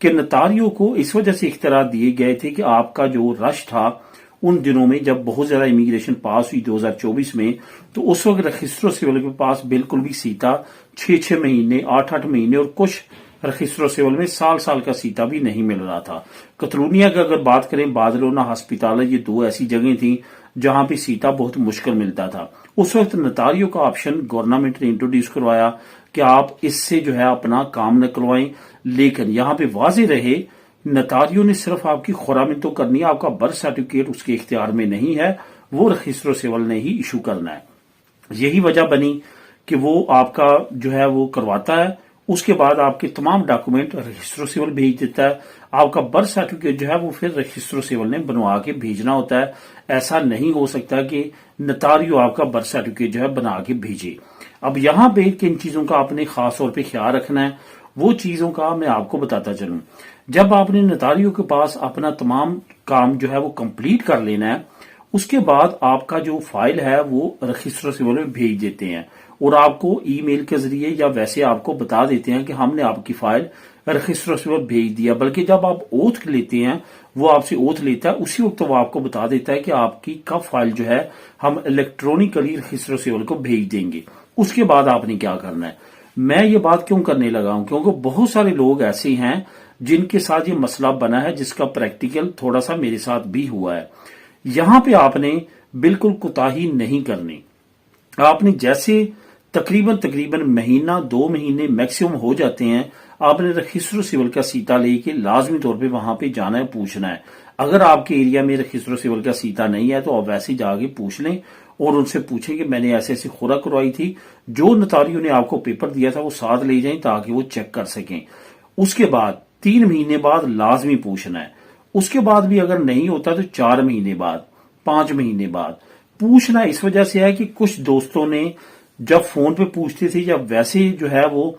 کہ نتاریوں کو اس وجہ سے اختیارات دیے گئے تھے کہ آپ کا جو رش تھا ان دنوں میں جب بہت زیادہ امیگریشن پاس ہوئی 2024 میں، تو اس وقت رجسٹر سول کے پاس بالکل بھی سیتا 6 مہینے 8 مہینے اور کچھ رجسٹر سول میں سال کا سیتا بھی نہیں مل رہا تھا۔ کتلونیا کی اگر بات کریں، بارسلونا ہسپتال، یہ دو ایسی جگہیں تھیں جہاں پہ سیتا بہت مشکل ملتا تھا۔ اس وقت نتاریوں کا آپشن گورنمنٹ نے انٹروڈیوس کروایا کہ آپ اس سے جو ہے اپنا کام نکلوائیں، لیکن یہاں پہ واضح رہے نتاریوں نے صرف آپ کی خرامین تو کرنی ہے، آپ کا برتھ سرٹیفکیٹ اس کے اختیار میں نہیں ہے، وہ رجسٹر سول نے ہی ایشو کرنا ہے۔ یہی وجہ بنی کہ وہ آپ کا جو ہے وہ کرواتا ہے، اس کے بعد آپ کے تمام ڈاکومنٹ رجسٹر سول بھیج دیتا ہے، آپ کا برتھ سرٹیفکیٹ جو ہے وہ پھر رجسٹر سول نے بنوا کے بھیجنا ہوتا ہے۔ ایسا نہیں ہو سکتا کہ نتاریو آپ کا برتھ سرٹیفکیٹ جو ہے بنا کے بھیجے۔ اب یہاں پہ کن چیزوں کا آپ نے خاص طور پہ خیال رکھنا ہے، وہ چیزوں کا میں آپ کو بتاتا چلوں۔ جب آپ نے نتاریوں کے پاس اپنا تمام کام جو ہے وہ کمپلیٹ کر لینا ہے، اس کے بعد آپ کا جو فائل ہے وہ رجسٹر سول میں بھیج دیتے ہیں، اور آپ کو ای میل کے ذریعے یا ویسے آپ کو بتا دیتے ہیں کہ ہم نے آپ کی فائل رجسٹر سول بھیج دیا۔ بلکہ جب آپ اوتھ لیتے ہیں، وہ آپ سے اوتھ لیتا ہے، اسی وقت وہ آپ کو بتا دیتا ہے کہ آپ کی کب فائل جو ہے ہم الیکٹرونکلی رجسٹر سول کو بھیج دیں گے۔ اس کے بعد آپ نے کیا کرنا ہے۔ میں یہ بات کیوں کرنے لگا ہوں، کیونکہ بہت سارے لوگ ایسے ہیں جن کے ساتھ یہ مسئلہ بنا ہے، جس کا پریکٹیکل تھوڑا سا میرے ساتھ بھی ہوا ہے۔ یہاں پہ آپ نے بالکل کوتاہی نہیں کرنی۔ آپ نے جیسے تقریباً مہینہ 2 مہینے میکسیمم ہو جاتے ہیں، آپ نے رجسٹر سول کا سیتا لے کے لازمی طور پہ وہاں پہ جانا ہے، پوچھنا ہے۔ اگر آپ کے ایریا میں رجسٹر سول کا سیتا نہیں ہے تو آپ ویسے جا کے پوچھ لیں اور ان سے پوچھیں کہ میں نے ایسے خورا کروائی تھی، جو نتاریوں نے آپ کو پیپر دیا تھا وہ ساتھ لے جائیں تاکہ وہ چیک کر سکیں۔ اس کے بعد 3 مہینے بعد لازمی پوچھنا ہے۔ اس کے بعد بھی اگر نہیں ہوتا تو 4 مہینے بعد، 5 مہینے بعد پوچھنا۔ اس وجہ سے ہے کہ کچھ دوستوں نے جب فون پہ پوچھتے تھے یا ویسے جو ہے وہ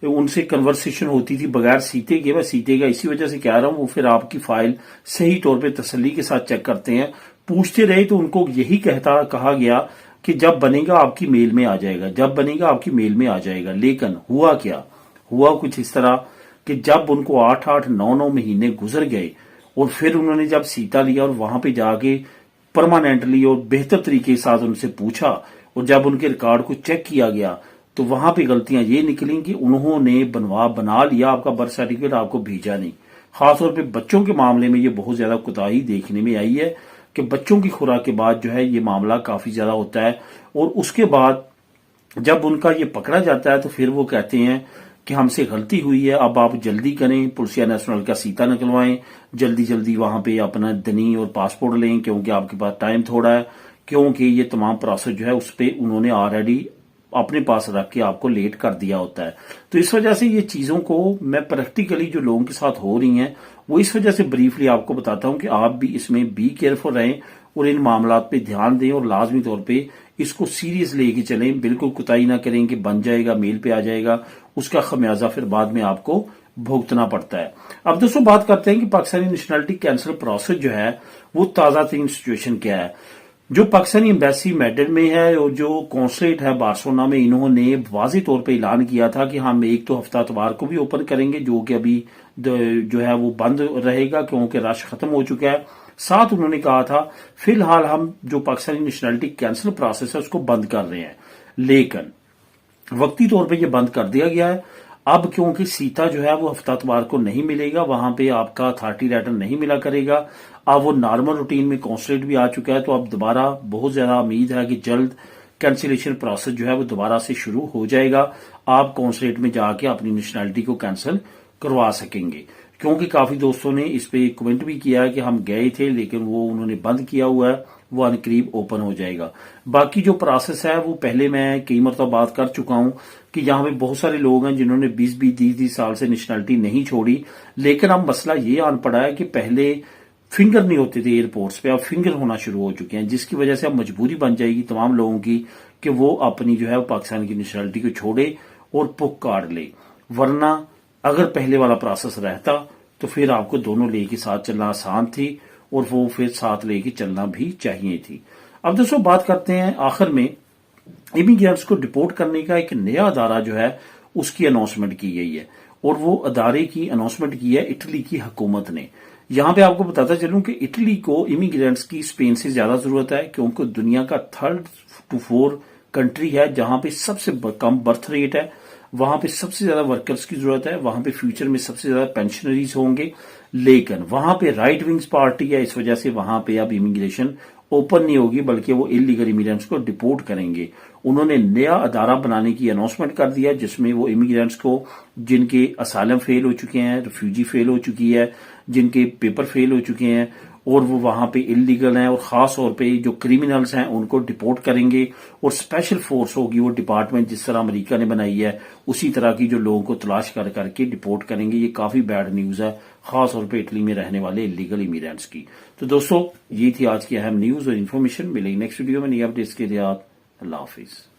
ان سے کنورسیشن ہوتی تھی بغیر سیتے کے، وہ سیتے کا اسی وجہ سے کہہ رہا ہوں، وہ پھر آپ کی فائل صحیح طور پہ تسلی کے ساتھ چیک کرتے ہیں۔ پوچھتے رہے تو ان کو یہی کہا گیا کہ جب بنے گا آپ کی میل میں آ جائے گا، جب بنے گا آپ کی میل میں آ جائے گا۔ لیکن ہوا کیا؟ ہوا کچھ اس طرح کہ جب ان کو 8 9 مہینے گزر گئے اور پھر انہوں نے جب سیتا لیا اور وہاں پہ جا کے پرماننٹلی اور بہتر طریقے کے ساتھ ان سے پوچھا اور جب ان کے ریکارڈ کو چیک کیا گیا تو وہاں پہ غلطیاں یہ نکلیں کہ انہوں نے بنا لیا آپ کا برتھ سرٹیفکیٹ، آپ کو بھیجا نہیں۔ خاص طور پہ بچوں کے معاملے میں یہ بہت زیادہ کوتاہی دیکھنے میں آئی ہے کہ بچوں کی خوراک کے بعد جو ہے یہ معاملہ کافی زیادہ ہوتا ہے، اور اس کے بعد جب ان کا یہ پکڑا جاتا ہے تو پھر وہ کہتے ہیں کہ ہم سے غلطی ہوئی ہے، اب آپ جلدی کریں، پولیسیا نیشنل کا سیتا نکلوائیں، جلدی وہاں پہ اپنا دنی اور پاسپورٹ لیں کیونکہ آپ کے پاس ٹائم تھوڑا ہے، کیونکہ یہ تمام پروسیس جو ہے اس پہ انہوں نے آلریڈی اپنے پاس رکھ کے آپ کو لیٹ کر دیا ہوتا ہے۔ تو اس وجہ سے یہ چیزوں کو میں پریکٹیکلی جو لوگوں کے ساتھ ہو رہی ہیں وہ اس وجہ سے بریفلی آپ کو بتاتا ہوں کہ آپ بھی اس میں بی کیئرفل رہیں اور ان معاملات پہ دھیان دیں اور لازمی طور پہ اس کو سیریس لے کے چلیں، بالکل کوتاہی نہ کریں کہ بن جائے گا میل پہ آ جائے گا، اس کا خمیازہ پھر بعد میں آپ کو بھگتنا پڑتا ہے۔ اب دوستوں بات کرتے ہیں کہ پاکستانی نیشنلٹی کینسل پروسیس جو ہے وہ تازہ ترین سچویشن کیا ہے۔ جو پاکستانی ایمبیسی میڈرڈ میں ہے اور جو کونسلیٹ ہے بارسلونا میں، انہوں نے واضح طور پہ اعلان کیا تھا کہ ہم ایک تو ہفتہ اتوار کو بھی اوپن کریں گے، جو کہ ابھی جو ہے وہ بند رہے گا کیونکہ رش ختم ہو چکا ہے۔ ساتھ انہوں نے کہا تھا فی الحال ہم جو پاکستانی نیشنلٹی کینسل پروسیس ہے اس کو بند کر رہے ہیں، لیکن وقتی طور پہ یہ بند کر دیا گیا ہے۔ اب کیونکہ سیتا جو ہے وہ ہفتہ اتوار کو نہیں ملے گا، وہاں پہ آپ کا اتھارٹی لیٹر نہیں ملا کرے گا، اب وہ نارمل روٹین میں کونسلیٹ بھی آ چکا ہے، تو اب دوبارہ بہت زیادہ امید ہے کہ جلد کینسلیشن پروسیس جو ہے وہ دوبارہ سے شروع ہو جائے گا، آپ کونسلیٹ میں جا کے اپنی نیشنلٹی کو کینسل کروا سکیں گے۔ کیونکہ کافی دوستوں نے اس پہ کمنٹ بھی کیا ہے کہ ہم گئے تھے لیکن وہ انہوں نے بند کیا ہوا ہے، وہ عنقریب اوپن ہو جائے گا۔ باقی جو پروسیس ہے وہ پہلے میں کئی مرتبہ بات کر چکا ہوں کہ یہاں پہ بہت سارے لوگ ہیں جنہوں نے 20-30 سال سے نیشنلٹی نہیں چھوڑی، لیکن اب مسئلہ یہ آن پڑا ہے کہ پہلے فنگر نہیں ہوتے تھے ایئرپورٹس پہ، اب فنگر ہونا شروع ہو چکے ہیں، جس کی وجہ سے اب مجبوری بن جائے گی تمام لوگوں کی کہ وہ اپنی جو ہے پاکستان کی نیشنلٹی کو چھوڑے اور پک کارڈ لے، ورنہ اگر پہلے والا پروسیس رہتا تو پھر آپ کو دونوں لے کے ساتھ چلنا آسان تھی اور وہ پھر ساتھ لے کے چلنا بھی چاہیے تھی۔ اب دوستوں بات کرتے ہیں آخر میں امیگرینٹس کو ڈپورٹ کرنے کا ایک نیا ادارہ جو ہے اس کی اناؤنسمنٹ کی گئی ہے، اور وہ ادارے کی اناؤنسمنٹ کی ہے اٹلی کی حکومت نے. یہاں پہ آپ کو بتاتا چلوں کہ اٹلی کو امیگرینٹس کی اسپین سے زیادہ ضرورت ہے کیونکہ دنیا کا 3rd to 4 کنٹری ہے جہاں پہ سب سے کم برتھ ریٹ ہے, وہاں پہ سب سے زیادہ ورکرز کی ضرورت ہے, وہاں پہ فیوچر میں سب سے زیادہ پینشنریز ہوں گے, لیکن وہاں پہ رائٹ ونگز پارٹی ہے, اس وجہ سے وہاں پہ اب امیگریشن اوپن نہیں ہوگی بلکہ وہ انلیگل امیگرینٹس کو ڈپورٹ کریں گے. انہوں نے نیا ادارہ بنانے کی اناؤنسمنٹ کر دیا جس میں وہ امیگرینٹس کو جن کے اسائلم فیل ہو چکے ہیں, ریفیوجی فیل ہو چکی ہے, جن کے پیپر فیل ہو چکے ہیں اور وہ وہاں پہ انلیگل ہیں, اور خاص طور پہ جو کریمنلز ہیں ان کو ڈپورٹ کریں گے, اور اسپیشل فورس ہوگی وہ ڈپارٹمنٹ جس طرح امریکہ نے بنائی ہے اسی طرح کی جو لوگوں کو تلاش کر کر کے ڈپورٹ کریں گے. یہ کافی بیڈ نیوز ہے خاص طور پہ اٹلی میں رہنے والے انلیگل امیگرینٹس کی. تو دوستو یہ تھی آج کی اہم نیوز اور انفارمیشن. ملیں گے نیکسٹ ویڈیو میں نئی اپڈیٹس کے لیے. اللہ حافظ.